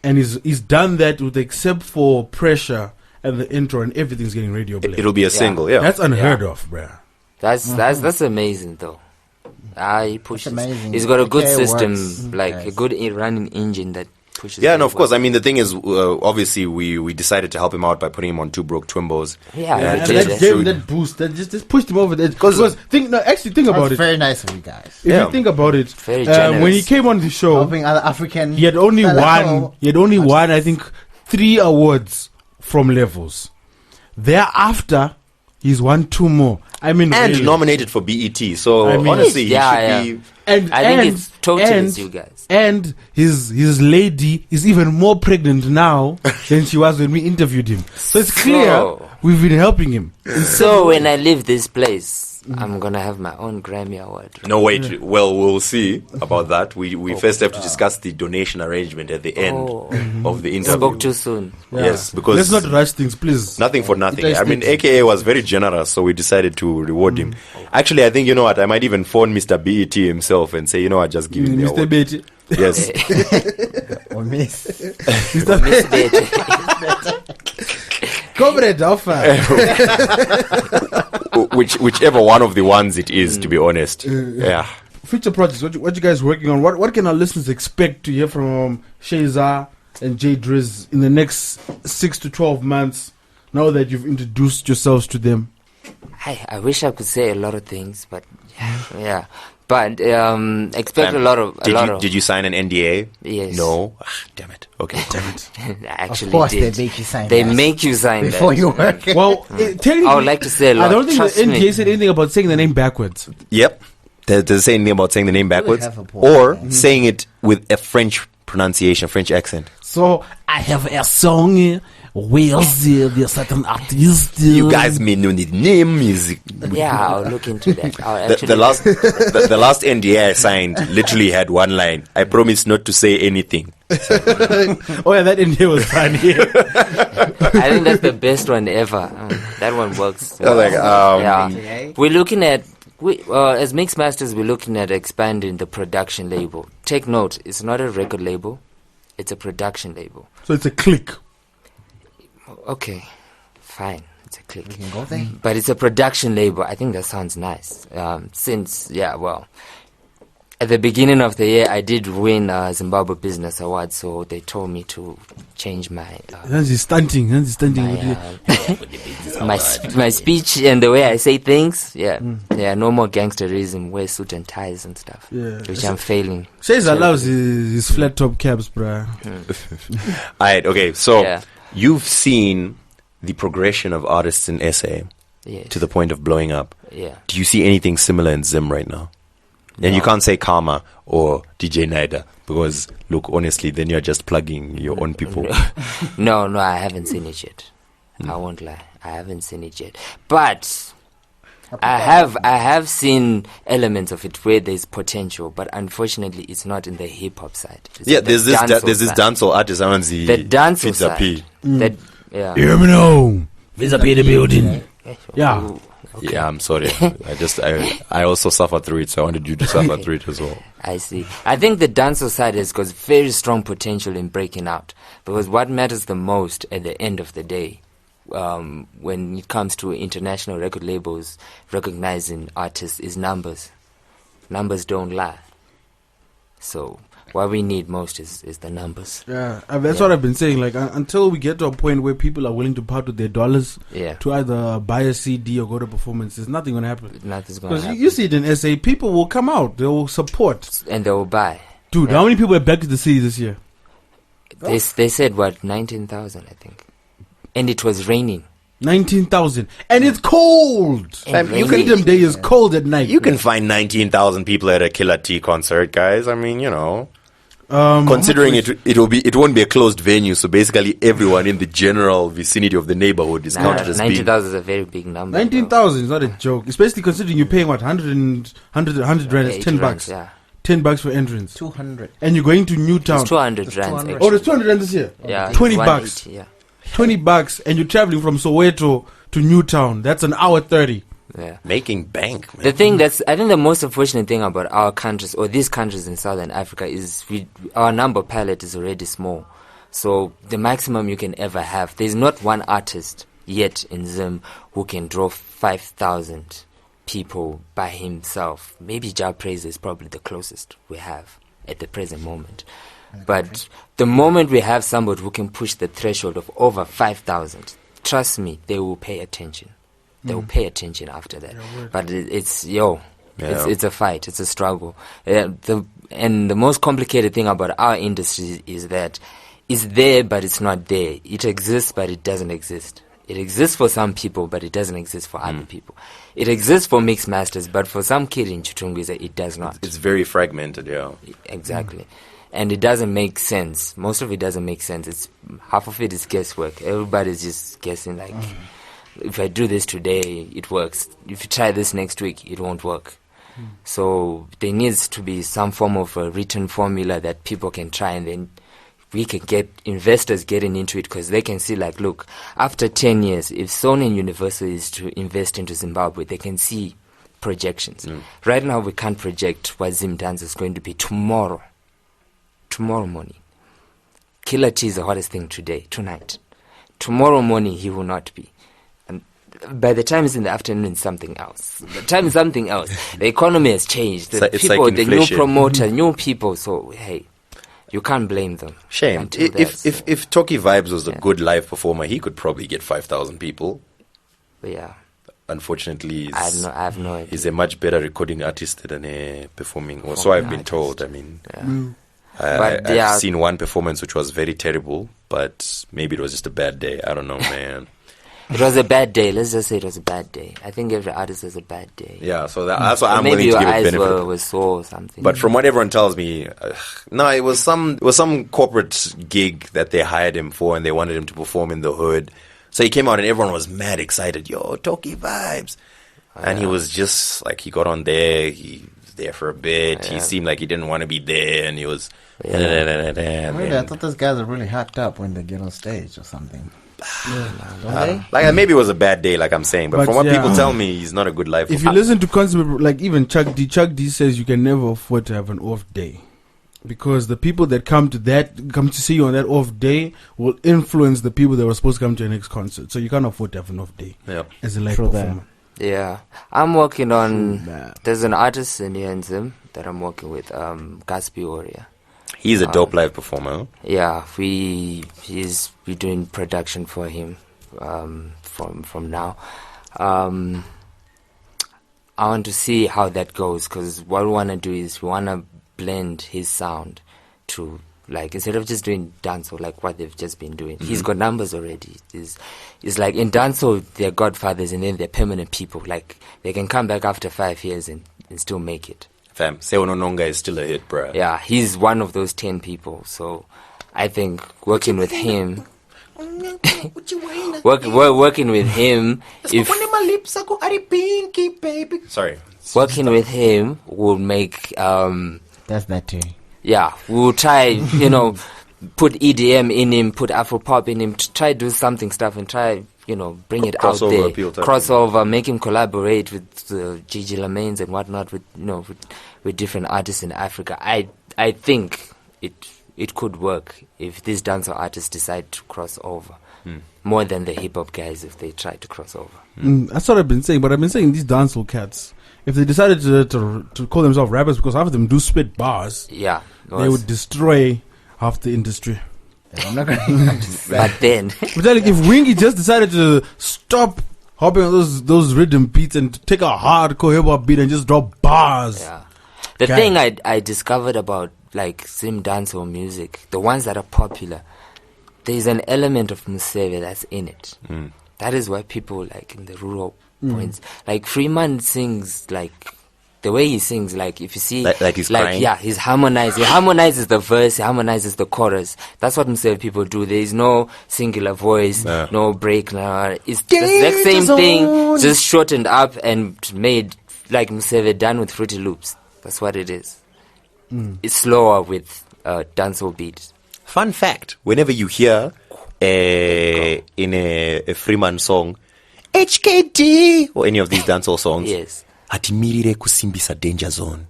A: And he's done that with except for Pressure and the intro, and everything's getting radio play.
C: It'll be a single, yeah.
A: That's unheard of, bruh.
B: That's amazing though. He pushes.
E: amazing.
B: He's got a good
E: Okay, it
B: system,
E: works.
B: like a
E: Yes.
B: good running engine that pushes.
C: Yeah,
B: very
C: no, of course.
B: well.
C: I mean, the thing is, obviously, we decided to help him out by putting him on two Broke Twimbos.
B: Yeah,
A: And
B: we
A: that
B: did
A: gave
B: that.
A: him that boost. That just pushed him over the edge. Because think about
E: That's
A: it.
E: very nice of you guys.
A: If
C: Yeah.
A: you think about it,
B: Very
A: when he
B: generous.
A: came on the show,
E: Helping other African.
A: he had only
E: fellow-
A: won. He had only won, I think, 3 awards from Levels. Thereafter, he's won 2 more. I mean,
C: And
A: really.
C: nominated for BET. So,
A: I mean-
C: honestly, he
B: Yeah,
C: should be...
A: And
B: I think it's totally you guys.
A: And his lady is even more pregnant now than she was when we interviewed him. So it's clear
B: So-
A: we've been helping him.
B: So when I leave this place, I'm gonna have my own Grammy award.
C: No, wait. Well, we'll see about that. We first have to discuss the donation arrangement at the end of the interview.
B: Spoke too soon.
C: Yes, because...
A: Let's not rush things, please.
C: Nothing for nothing.
A: guys
C: I mean,
A: did-
C: AKA was very generous, so we decided to reward him. Actually, I think, you know what, I might even phone Mr. BET himself and say, you know what, just give him the
A: Mr.
C: award.
A: Betty.
C: Yes.
E: Or miss.
B: Miss Betty.
A: Comrade Alpha.
C: Whichever one of the ones it is, to be honest. Yeah.
A: Future projects, what you guys working on? What can our listeners expect to hear from Shayzar and J Drizz in the next 6 to 12 months, now that you've introduced yourselves to them?
B: I wish I could say a lot of things, but yeah. But expect a lot of.
C: Did you sign an NDA?
B: Yes.
C: No? Damn it. Okay. Damn it.
B: I actually
E: Of course,
B: did.
E: they make you sign.
B: They
E: that
B: make you sign
E: before
B: that.
E: you work.
A: Well, technically,
B: I would like to say a lot.
A: I don't think
B: Trust
A: the NDA
B: me.
A: said anything about saying the name backwards.
C: Yep. Does it say anything about saying the name backwards?
E: have a point,
C: Or
E: yeah.
C: saying it with a French pronunciation, French accent?
A: So I have a song where there's certain artist.
C: You guys may know the name music.
B: Yeah, I'll look into that. I'll
C: The,
B: actually
C: the last the last NDA I signed literally had one line. I promise not to say anything.
A: Oh yeah, that NDA was funny.
B: I think that's the best one ever. That one works.
C: I was like,
B: yeah. We're looking at as Mixmasters, we're looking at expanding the production label. Take note, it's not a record label; it's a production label.
A: So it's a click.
B: Okay, fine, it's a click.
E: You can go there.
B: But it's a production label. I think that sounds nice. At the beginning of the year, I did win Zimbabwe Business Award, so they told me to change my
A: He's stunting.
B: my speech and the way I say things. Yeah, no more gangsterism, wear suit and ties and stuff.
A: Yeah.
B: Which I'm failing.
A: Shayzar loves his flat top caps, bruh.
C: Alright, okay, so
B: Yeah.
C: you've seen the progression of artists in SA
B: Yes.
C: to the point of blowing up.
B: Yeah.
C: Do you see anything similar in Zim right now? And you can't say Karma or DJ Naida Because look, honestly, then you're just plugging your own people.
B: No, I haven't seen it yet. I won't lie, I haven't seen it yet. But I have seen elements of it where there's potential, but unfortunately, it's not in the hip hop side. It's
C: Yeah,
B: in the
C: there's this dancehall artist around
B: the dancehall side. That
A: Hear me now. Vis-a-vis the building. Yeah.
B: Okay.
C: Yeah, I'm sorry. I also suffer through it, so I wanted you to suffer through it as well.
B: I see. I think the dancehall side has got very strong potential in breaking out, because what matters the most at the end of the day, when it comes to international record labels recognizing artists, is numbers. Numbers don't lie. So what we need most is the numbers.
A: Yeah, that's what I've been saying. Like, until we get to a point where people are willing to part with their dollars to either buy a CD or go to performances, nothing going to happen.
B: Nothing's going to happen.
A: Because you see it in SA, people will come out, they will support.
B: And they will buy.
A: Dude, how many people are back to the city this year?
B: They said, 19,000, I think. And it was raining.
A: 19,000. And it's cold.
B: And
A: You can them day is cold at night.
C: You can find 19,000 people at a Killer T concert, guys. I mean, considering it won't be a closed venue, so basically everyone in the general vicinity of the neighborhood is counted as being.
B: 90,000 is a very big number.
A: 19,000 is not a joke, especially considering you're paying 100 rand, it's 10 bucks.
B: Yeah.
A: 10 bucks for entrance.
E: 200.
A: And you're going to Newtown.
B: It's 200 rand.
E: 200.
A: Oh, there's 200 rand this year?
B: Yeah.
A: 20 bucks.
B: 180, yeah.
A: 20 bucks, and you're traveling from Soweto to Newtown. That's an hour 30.
B: Yeah.
C: Making bank, man.
B: The thing I think the most unfortunate thing about our countries, or these countries in Southern Africa, is our number palette is already small. So the maximum you can ever have, there's not one artist yet in Zim who can draw 5,000 people by himself. Maybe Ja Praise is probably the closest we have at the present moment. But the moment we have somebody who can push the threshold of over 5,000, trust me, they will pay attention. They will pay attention after that. But it's a fight. It's a struggle. And the most complicated thing about our industry is that it's there, but it's not there. It exists, but it doesn't exist. It exists for some people, but it doesn't exist for other people. It exists for mixed masters, but for some kid in Chitungwiza, it does not.
C: It's very fragmented, yeah.
B: Exactly. And it doesn't make sense. Most of it doesn't make sense. Half of it is guesswork. Everybody's just guessing, like, if I do this today, it works. If you try this next week, it won't work. So there needs to be some form of a written formula that people can try, and then we can get investors getting into it, because they can see, like, look, after 10 years, if Sony and Universal is to invest into Zimbabwe, they can see projections. Right now, we can't project what Zim Dance is going to be tomorrow morning. Killer T is the hottest thing tonight. Tomorrow morning, he will not be. And by the time it's in the afternoon, it's something else. The time is something else. The economy has changed. The
C: It's
B: people,
C: like
B: the new
C: inflation.
B: promoter, new people. So, hey, you can't blame them.
C: Shame.
B: until
C: If Toki Vibes was a good live performer, he could probably get 5,000 people.
B: Yeah.
C: Unfortunately,
B: I have no idea.
C: he's a much better recording artist than a performing, or so I've been told. I mean, I've seen one performance which was very terrible, but maybe it was just a bad day. I don't know, man.
B: It was a bad day. Let's just say it was a bad day. I think every artist has a bad day.
C: Yeah, so that's why I'm
B: Maybe
C: willing to
B: your
C: give it
B: eyes
C: benefit.
B: were sore or something.
C: But from what everyone tells me, no, it was some corporate gig that they hired him for, and they wanted him to perform in the hood. So he came out, and everyone was mad excited. Yo, Toki Vibes. And he was just like, he got on there, he was there for a bit. He seemed like he didn't want to be there, and he was.
E: Really, I thought those guys are really hacked up when they get on stage or something. Don't they?
C: Like, maybe it was a bad day, like I'm saying, but from what
A: yeah.
C: people tell me, he's not a good life.
A: If you listen to concept, like even Chuck D says you can never afford to have an off day, because the people that come to see you on that off day will influence the people that were supposed to come to your next concert. So you can't afford to have an off day as a live performer.
B: Yeah, I'm working on. There's an artist in here in Zim that I'm working with, Gaspi Oria.
C: He's a dope live performer.
B: Yeah, we're doing production for him from now. I want to see how that goes, because what we want to do is we want to blend his sound to, like, instead of just doing dancehall like what they've just been doing. He's got numbers already. It's like in dancehall they're godfathers and then they're permanent people. Like, they can come back after 5 years and still make it.
C: Fam, Seonononga is still a hit, bruh.
B: Yeah, he's one of those 10 people. So I think working with him, working with him,
C: Sorry.
B: working with him will make
E: That's that too.
B: yeah, we'll try, put EDM in him, put Afropop in him, to try do something stuff and try, bring it out
C: Crossover
B: there.
C: appeal type
B: Crossover, make him collaborate with Gigi, LaMaynes and whatnot, with different artists in Africa. I think it could work if these dancehall artists decide to cross over. More than the hip hop guys if they try to cross over.
A: That's what I've been saying, but I've been saying these dancehall cats, if they decided to call themselves rappers, because half of them do spit bars,
B: Yeah.
A: they would destroy half the industry.
E: I'm not gonna.
B: But then,
A: But like, if Wingy just decided to stop hopping on those rhythm beats and take a hardcore hip hop beat and just drop bars,
B: yeah. The
A: Guy.
B: thing I discovered about like Zim dancehall music, the ones that are popular, there's an element of Museve that's in it. That is why people like in the rural points, like Freeman sings like the way he sings, like if you see,
C: Like he's crying?
B: yeah, he harmonizes the verse, he harmonizes the chorus. That's what Museve people do. There is no singular voice, no break. No, it's the exact same thing, just shortened up and made like Museve done with Fruity Loops. That's what it is. It's slower with dancehall beats.
C: Fun fact, whenever you hear in a Freeman song, HKD, or any of these dancehall songs,
B: Yes.
C: Hatimirire kusimbisa danger zone.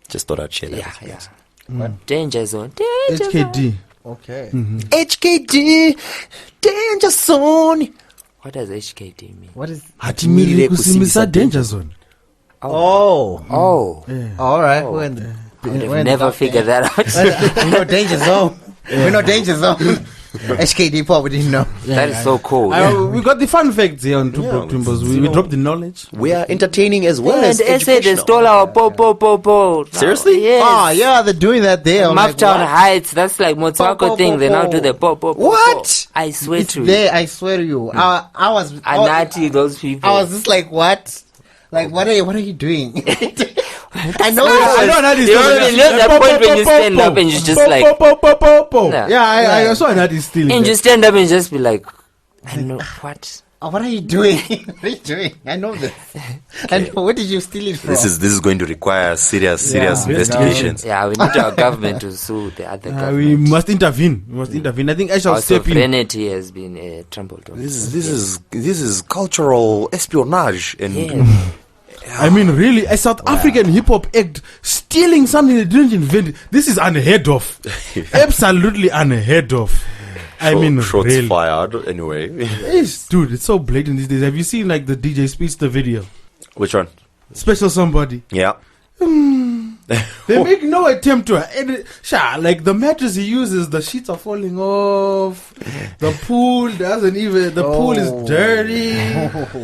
C: Just thought I'd share that.
B: Yeah,
C: with you
B: yeah.
C: guys.
B: Danger zone. Danger zone.
A: HKD.
E: Okay.
C: HKD, danger zone.
B: What does HKD mean?
E: What is?
C: Hatimirire
A: Kusimisa danger zone.
E: Oh.
B: Oh,
E: All right.
B: Oh.
E: We're in the,
B: I would have
E: we're in
B: never
E: the-
B: figured that out.
E: We're no danger zone. We're no danger zone. HKD Pop, we didn't know.
B: That is so cool.
A: We got the fun facts here on Two Broke Twimbos. We dropped the knowledge.
C: We are entertaining as well
B: And
C: as
B: they say they
C: educational.
B: stole our po.
C: Seriously?
B: Yes.
E: Oh, yeah, they're doing that there. I'm like,
B: Maftown
E: what?
B: Heights, that's like Motswako thing. They now do the po.
C: What?
B: I swear
E: It's
B: to you.
E: there, I swear to you. I was
B: Anati, those people.
E: I was just like, what? Like, what are you doing? I know.
A: I know that is
B: You know that point when you stand up and you just like, Nah.
A: Yeah, I saw that is stealing.
B: and you stand up and just be like, I know what.
E: What are you doing? What are you doing? I know this. And where did you steal it from?
C: This is going to require serious investigations.
B: Yeah, we need our government to sue the other government.
A: We must intervene. I think I shall
B: Our
A: step in.
B: sovereignty has been trampled on.
C: This is cultural espionage and
B: Yeah.
A: I mean, really, a South African hip hop act stealing something they didn't invent. This is unheard of. Absolutely unheard of. I mean,
C: shots
A: really.
C: fired. Anyway,
A: Yes, dude, it's so blatant these days. Have you seen like the DJ Speech the video?
C: which one?
A: Special Somebody.
C: Yeah.
A: They make no attempt to edit. Like the mattress he uses, the sheets are falling off. The pool doesn't even. The pool is dirty.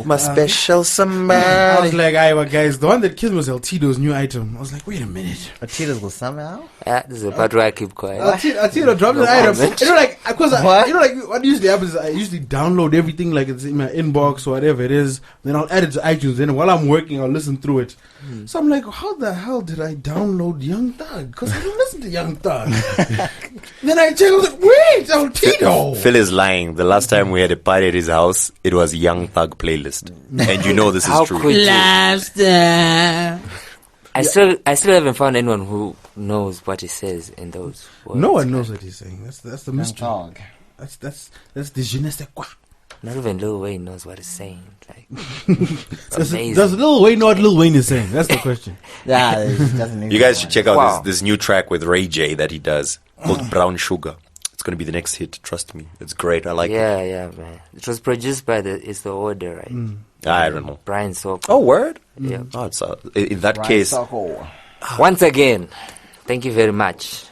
C: My special
A: I
C: somebody.
A: was like, "Iowa guys, the one that killed was El Tito's new item." I was like, "Wait a minute."
E: Cheetahs go somehow.
B: Yeah, this is the part where I keep quiet.
A: El Tito dropped an item.
B: comment.
A: You know, like, because
E: What?
A: you know, like what usually happens is I usually download everything, like it's in my inbox or whatever it is. Then I'll add it to iTunes. Then while I'm working, I'll listen through it. So I'm like, how the hell did I download Young Thug? Because I don't listen to Young Thug. Then I checked, I was like, wait, El Tito.
C: Phil is lying. The last time we had a party at his house, it was Young Thug playlist, and you know this
B: How
C: is true.
B: could you? I still haven't found anyone who knows what he says in those words.
A: No one knows what he's saying. That's the mystery.
E: Dog.
A: That's the je ne sais quoi.
B: Not even Lil Wayne knows what he's saying. Like,
A: Does
B: amazing.
A: Lil Wayne know what Lil Wayne is saying? That's the question.
E: Yeah, it doesn't even
C: You guys should check out
B: Wow.
C: this new track with Ray J that he does called Brown Sugar. It's going to be the next hit. Trust me. It's great. I like it.
B: Yeah, man. It was produced by It's the Order, right?
C: I don't know.
B: Brian Soko.
C: Oh, word?
B: Yeah.
C: Oh, it's, in that case,
B: Once again, thank you very much.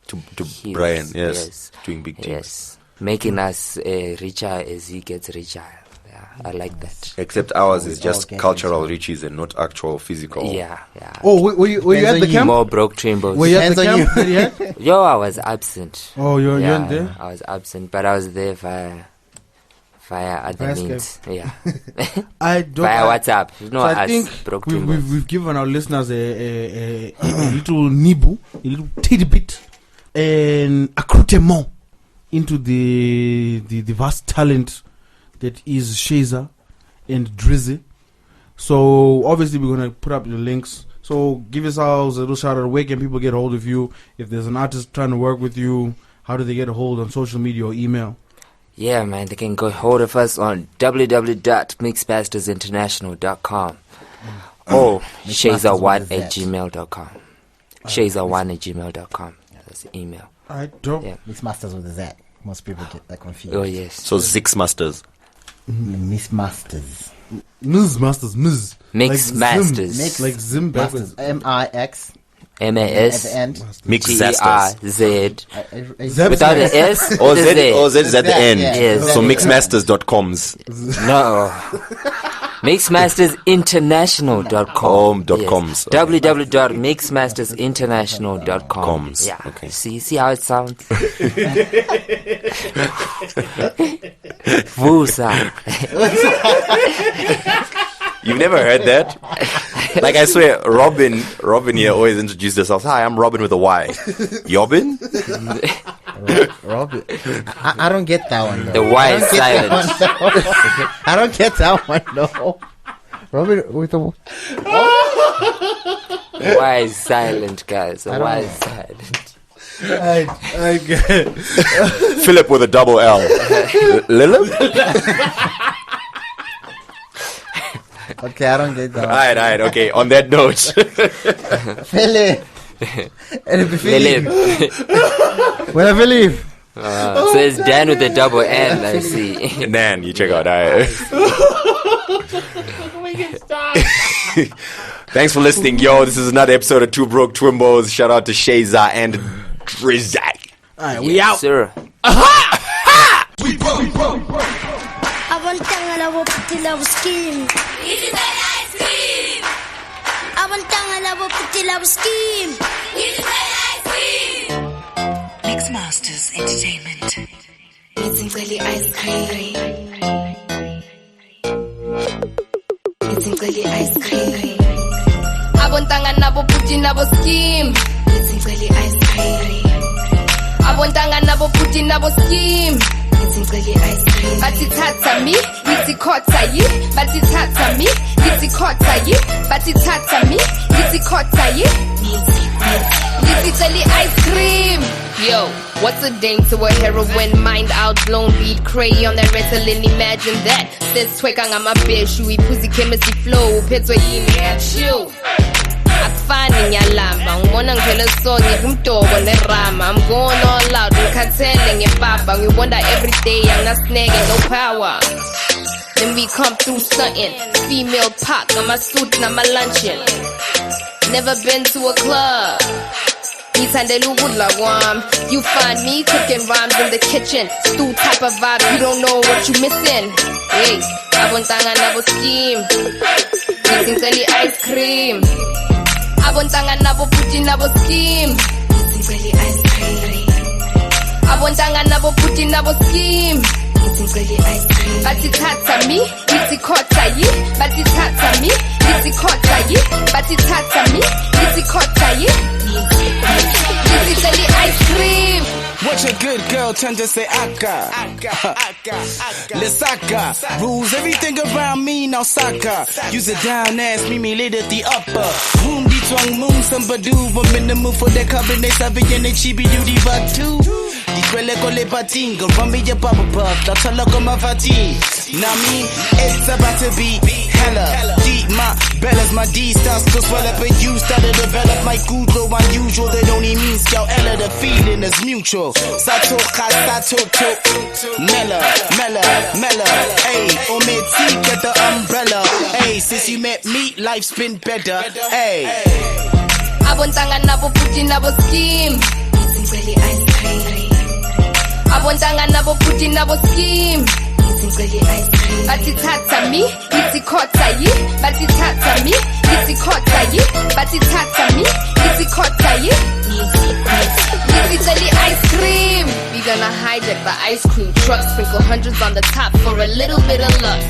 C: to
B: Yes,
C: Brian, yes,
B: yes.
C: doing big things.
B: Yes. Making us richer as he gets richer. Yeah, I like that.
C: Except ours is
E: all
C: just
E: getting
C: cultural riches and not actual physical.
B: Yeah.
A: Oh, were you at the
E: Depends on
A: camp?
B: More Broke Twimbos.
A: Were you at the
E: Depends on
A: camp? That he had?
B: Yo, I was absent.
A: Oh, you
B: Yeah,
A: weren't there?
B: I was absent, but I was there via other
A: Via
B: means. Yeah.
A: I don't.
B: Via WhatsApp. You know,
A: So I
B: us,
A: think
B: Broke
A: we've,
B: Twimbos.
A: we've given our listeners a little nibu, a little tidbit, an accoutrement into the vast talent that is Shayzar and Drizzy. So obviously we're gonna put up the links. So give yourselves a little shout out. Where can people get a hold of you? If there's an artist trying to work with you, how do they get a hold on social media or email?
B: Yeah, man, they can go hold of us on www.mixmasterzinternational.com or Shayzar1@gmail.com. Shayzar1@gmail.com. That's the email.
A: I don't.
B: Yeah.
E: Mixmasterz with a Z. Most people get that confused.
B: Oh, yes.
C: So Mixmasterz.
E: Mixmasterz.
A: Mixmasterz.
B: Mixmasterz.
A: Like Zimbabwe.
E: Mix.
B: M-A-S.
E: At the end.
C: Mixmasterz.
B: G-R-Z.
A: Zeb-
B: Without an S?
C: Or
B: with a
C: Z is at the end.
B: Yes.
C: So Mixmasters.coms.
B: No. Mixmasterzinternational.com.
C: .coms.
B: Yes. www.mixmasterzinternational.com.
C: Coms.
B: Yeah.
C: Okay.
B: See how it sounds? Vusa.
C: You've never heard that? Like, I swear, Robin here always introduced herself. Hi, I'm Robin with a Y. Yobin?
E: Robin. I don't get that one, though.
B: The Y is silent.
E: I don't get that one, though. Robin with a...
B: The Y is silent, guys. The Y is silent.
A: I get it.
C: Philip with a double L. Lilip?
E: Okay, I don't get that one.
C: Alright, okay. On that note.
E: Philip.
B: Philip.
E: Where Philip?
B: So it's Dan with a double N, I see.
C: Nan, you check out. Alright. Thanks for listening, yo. This is another episode of Two Broke Twimbos. Shout out to Shayzar and Drizz.
A: Alright, we out.
B: Sir.
D: We broke.
F: Abantanga labo puti labo scheme. It is an ice cream. Abantanga labo puti labo scheme. It is an ice cream.
G: Mixmasterz Entertainment.
F: It's really ice cream. It's really ice cream. Abantanga labo puti labo scheme. It's really ice cream. Abantanga labo puti labo scheme. Batithatha mi, ngithikhotha yi. Batithatha mi, ngithikhotha yi. Batithatha mi, ngithikhotha yi. Ngithicela ice cream. Yo, what's a dame to a heroin? Mind outblown, beat cray on that Ritalin. Imagine that. Says tweka ngamabeshu, iphuzi chemistry flow. Phethwe yini at you. Akufani ngiyalamba ngibona ngivele so ngimdobo nerama. I'm going all out ngikhathele ngempapa ngibonda every day angasineke no power. Then we come through something female pop ngama-suit nama-luncheon. Never been to a club. Ngithandela ukudla kwami. You find me cooking rhymes in the kitchen. Stew type of vibe, you don't know what you missing. Hey, abontanga nabo scheme. Ngithicela ice cream. Abontanga nabo puti nabo scheme. It's really ice cream. Abontanga nabo puti nabo scheme. It's really ice cream. Batithatha mi, ngithikhotha yi. Batithatha mi, ngithikhotha yi. Batithatha mi, ngithikhotha yi. It's really ice cream.
H: What your good girl tend to say Aka. Lesaka. Rules everything around me now Saka. Use it down ass, me laid at the upper. Moon di twang moon somebody. I'm in the mood for that cabinet. Sabi and chibi duty but two. Di kwele kole patinga. Run me your bubble puff. That's a look on my fatigue. Now me, it's about to be hella deep. My bella's my D starts to swell up and you start to develop my good though unusual. That only means y'all Ella, the feeling is mutual. Sato Mella, ayy, Ometi get the umbrella, ayy, since you met me, life's been better, ayy.
F: Abontanga nabo puti nabo scheme. It's really ice cream. Abontanga nabo puti nabo scheme. batithatha mi isikhotha yi batithatha mi isikhotha yi batithatha mi isikhotha yi Literally ice cream. We gonna hijack the ice cream truck, sprinkle hundreds on the top for a little bit of luck.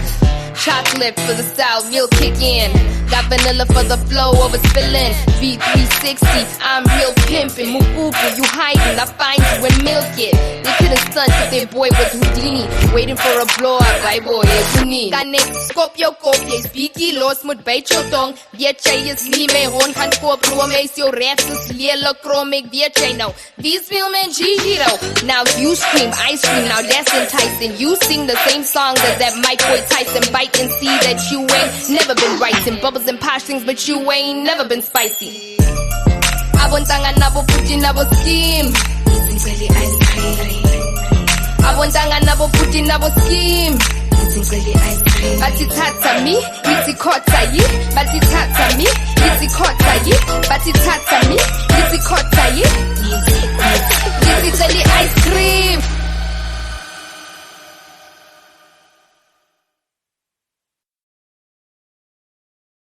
F: Chocolate for the style, meal kick in. Got vanilla for the flow, overspilling. V360, I'm real pimpin'. Mukubu, you hiding, I find you and milk it. They couldn't stunt if their boy was Houdini, waiting for a blow up. Bye boy, it's Houdini. Kane, Scorpio, kopje, speaky, los moet bijt jou tong. Weet jy is nie my hond gaan koop, room is jou raps is lelik krom, ek weet jy nou. These filmen Gigi though. Now you scream ice cream, now that's enticing. You sing the same songs as that Mike Boy Tyson. Bite and see that you ain't never been writing bubbles and posh things, but you ain't never been spicy. Abontanga nabo puti nabo scheme. Abontanga nabo puti nabo scheme. Batithatha mi isikhotha yi batithatha mi isikhotha yi batithatha mi isikhotha yi